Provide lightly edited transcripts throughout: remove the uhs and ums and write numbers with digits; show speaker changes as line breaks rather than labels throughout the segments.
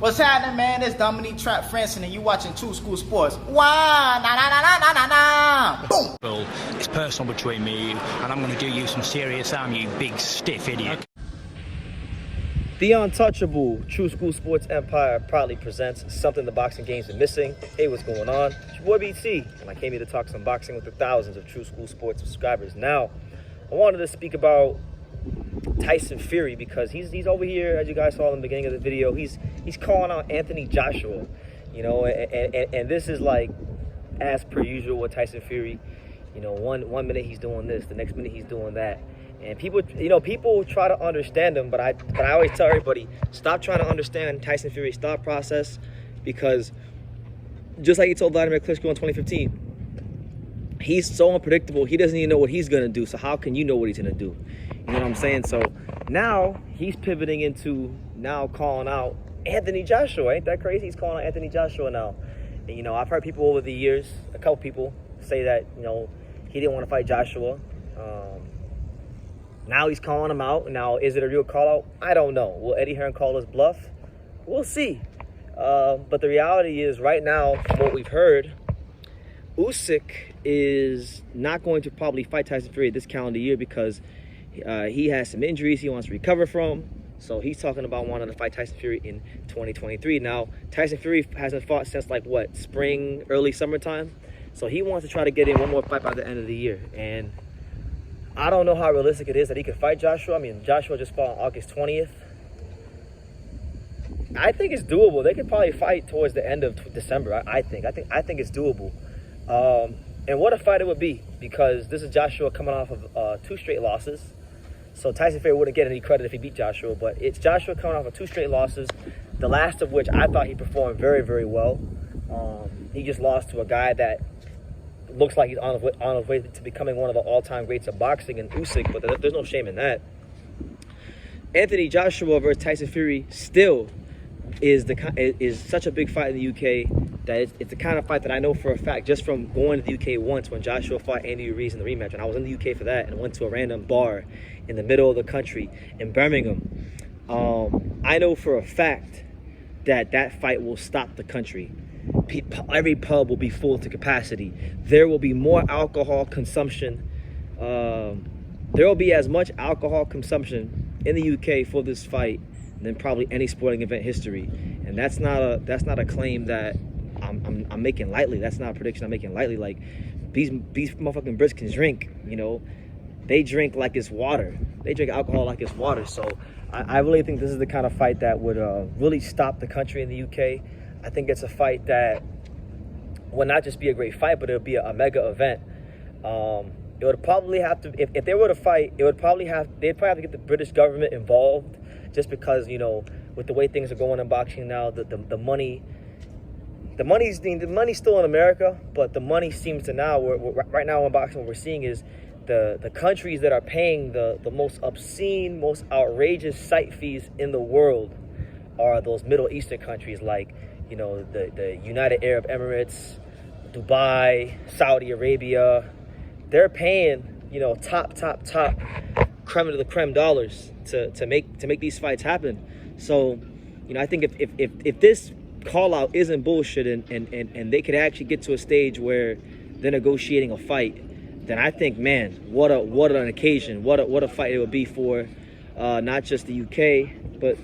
What's happening, man? It's Dominique Trap Franson, and you watching True School Sports. Wow, na na na na na na. Boom.
Well, it's personal between me and you, and I'm going to do you some serious harm, you big stiff idiot.
The untouchable True School Sports Empire proudly presents something the boxing game's been missing. Hey, what's going on? It's your boy BT, and I came here to talk some boxing with the thousands of True School Sports subscribers. Now, I wanted to speak about Tyson Fury because he's over here, as you guys saw in the beginning of the video. He's calling out Anthony Joshua, you know, and this is like as per usual with Tyson Fury. You know, one minute he's doing this, the next minute he's doing that. And people try to understand him, but I always tell everybody, stop trying to understand Tyson Fury's thought process, because just like he told Vladimir Klitschko in 2015, he's so unpredictable. He doesn't even know what he's going to do. So how can you know what he's going to do? You know what I'm saying? So now he's pivoting into now calling out Anthony Joshua. Ain't that crazy? He's calling out Anthony Joshua now. And, you know, I've heard people over the years, a couple people say that, you know, he didn't want to fight Joshua. Now he's calling him out. Now, is it a real call out? I don't know. Will Eddie Hearn call his bluff? We'll see. But the reality is, right now, from what we've heard, Usyk is not going to probably fight Tyson Fury this calendar year because he has some injuries he wants to recover from. So he's talking about wanting to fight Tyson Fury in 2023. Now, Tyson Fury hasn't fought since, like, what, spring, early summertime? So he wants to try to get in one more fight by the end of the year. And I don't know how realistic it is that he could fight Joshua. I mean, Joshua just fought on August 20th. I think it's doable. They could probably fight towards the end of December, I think it's doable. And what a fight it would be, because this is Joshua coming off of 2 straight losses. So Tyson Fury wouldn't get any credit if he beat Joshua, but it's Joshua coming off of 2 straight losses, the last of which I thought he performed very, very well. He just lost to a guy that looks like he's on his way to becoming one of the all-time greats of boxing in Usyk, but there's no shame in that. Anthony Joshua versus Tyson Fury still is such a big fight in the UK that it's the kind of fight that I know for a fact, just from going to the UK once when Joshua fought Andy Ruiz in the rematch, and I was in the UK for that and went to a random bar in the middle of the country in Birmingham. I know for a fact that fight will stop the country. Every pub will be full to capacity. There will be more alcohol consumption. There will be as much alcohol consumption in the UK for this fight than probably any sporting event history. And that's not a claim that I'm making lightly. That's not a prediction I'm making lightly. Like, these motherfucking Brits can drink. You know, they drink like it's water. They drink alcohol like it's water. So I really think this is the kind of fight that would really stop the country in the UK. I think it's a fight that will not just be a great fight, but it'll be a mega event. It would probably have to, if they were to fight, they'd probably have to get the British government involved, just because, you know, with the way things are going in boxing now, the money's still in America, but the money seems to now, right now in boxing, what we're seeing is the countries that are paying the most obscene, most outrageous site fees in the world are those Middle Eastern countries, like, you know, the United Arab Emirates, Dubai, Saudi Arabia. They're paying, you know, top creme of the creme dollars to make these fights happen. So, you know, I think if this call out isn't bullshit and they could actually get to a stage where they're negotiating a fight, then I think, man, what an occasion, what a fight it would be for not just the UK, but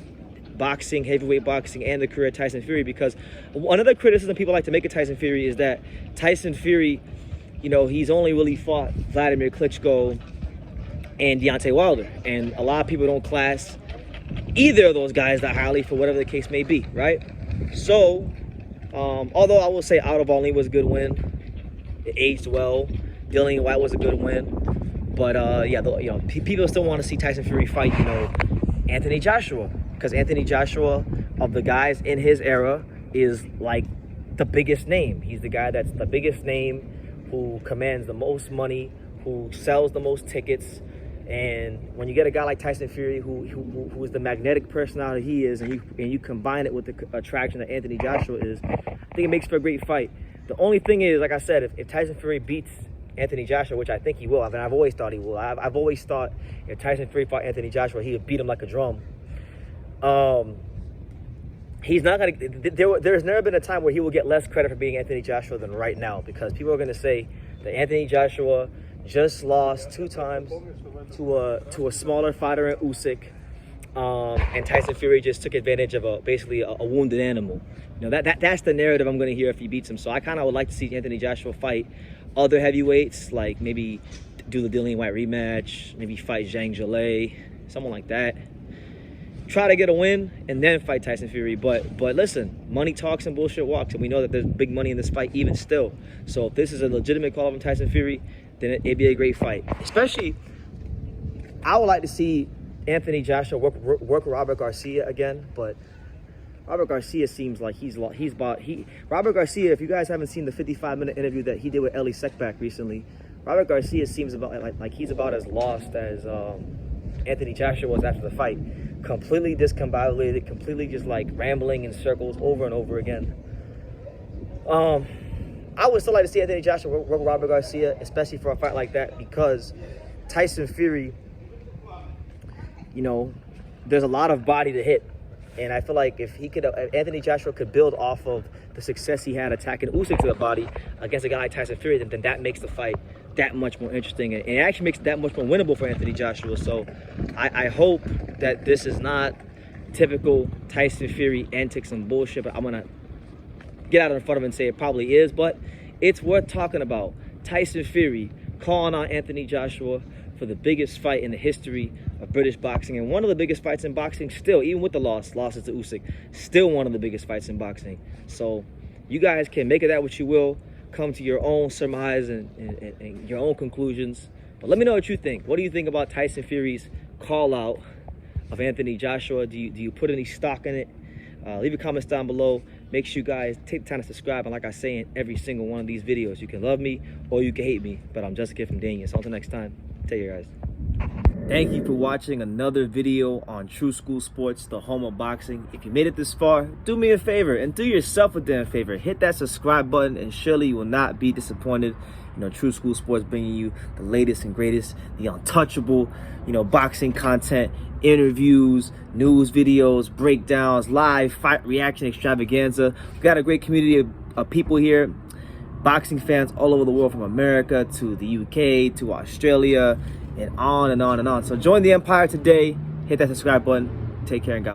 boxing, heavyweight boxing, and the career of Tyson Fury. Because another criticism people like to make of Tyson Fury is that Tyson Fury, you know, he's only really fought Vladimir Klitschko and Deontay Wilder, and a lot of people don't class either of those guys that highly for whatever the case may be, right? So, although I will say Out of All was a good win, it aged well. Dillian White was a good win, but yeah, you know, people still want to see Tyson Fury fight, you know, Anthony Joshua. Because Anthony Joshua, of the guys in his era, is like the biggest name. He's the guy that's the biggest name, who commands the most money, who sells the most tickets. And when you get a guy like Tyson Fury, who is the magnetic personality he is, and you combine it with the attraction that Anthony Joshua is, I think it makes for a great fight. The only thing is, like I said, if Tyson Fury beats Anthony Joshua, which I think he will, I mean, I've always thought he will. I've always thought if Tyson Fury fought Anthony Joshua, he would beat him like a drum. he's not going to, there's never been a time where he will get less credit for being Anthony Joshua than right now, because people are going to say that Anthony Joshua just lost 2 times to a smaller fighter in Usyk, and Tyson Fury just took advantage of basically a wounded animal. You know, that's the narrative I'm going to hear if he beats him. So I kind of would like to see Anthony Joshua fight other heavyweights, like maybe do the Dillian White rematch, maybe fight Zhang Zhilei, someone like that. Try to get a win and then fight Tyson Fury. But listen, money talks and bullshit walks, and we know that there's big money in this fight even still. So if this is a legitimate call from Tyson Fury, then it'd be a great fight. Especially, I would like to see Anthony Joshua work Robert Garcia again, but Robert Garcia seems like Robert Garcia, if you guys haven't seen the 55-minute interview that he did with Ellie Seckbach recently, Robert Garcia seems like he's about as lost as Anthony Joshua was after the fight. Completely discombobulated, completely just like rambling in circles over and over again. I would still like to see Anthony Joshua work Robert Garcia, especially for a fight like that, because Tyson Fury, you know, there's a lot of body to hit. And I feel like if Anthony Joshua could build off of the success he had attacking Usyk to the body against a guy like Tyson Fury, then that makes the fight that much more interesting. And it actually makes it that much more winnable for Anthony Joshua. So I hope that this is not typical Tyson Fury antics and bullshit. But I'm going to get out in front of it and say it probably is. But it's worth talking about. Tyson Fury calling on Anthony Joshua for the biggest fight in the history of British boxing, and one of the biggest fights in boxing still, even with the losses to Usyk, still one of the biggest fights in boxing. So you guys can make of that what you will, come to your own surmise and your own conclusions. But let me know what you think. What do you think about Tyson Fury's call out of Anthony Joshua? Do you put any stock in it? Leave your comments down below. Make sure you guys take the time to subscribe. And like I say in every single one of these videos, you can love me or you can hate me, but I'm just a kid from Daniel. So until next time, take care, guys. Thank you for watching another video on True School Sports, the home of boxing. If you made it this far, do me a favor and do yourself a damn favor. Hit that subscribe button and surely you will not be disappointed. You know, True School Sports bringing you the latest and greatest, the untouchable, you know, boxing content, interviews, news videos, breakdowns, live fight reaction extravaganza. We've got a great community of people here, boxing fans all over the world, from America to the UK to Australia, and on and on and on. So join the empire today. Hit that subscribe button. Take care and God.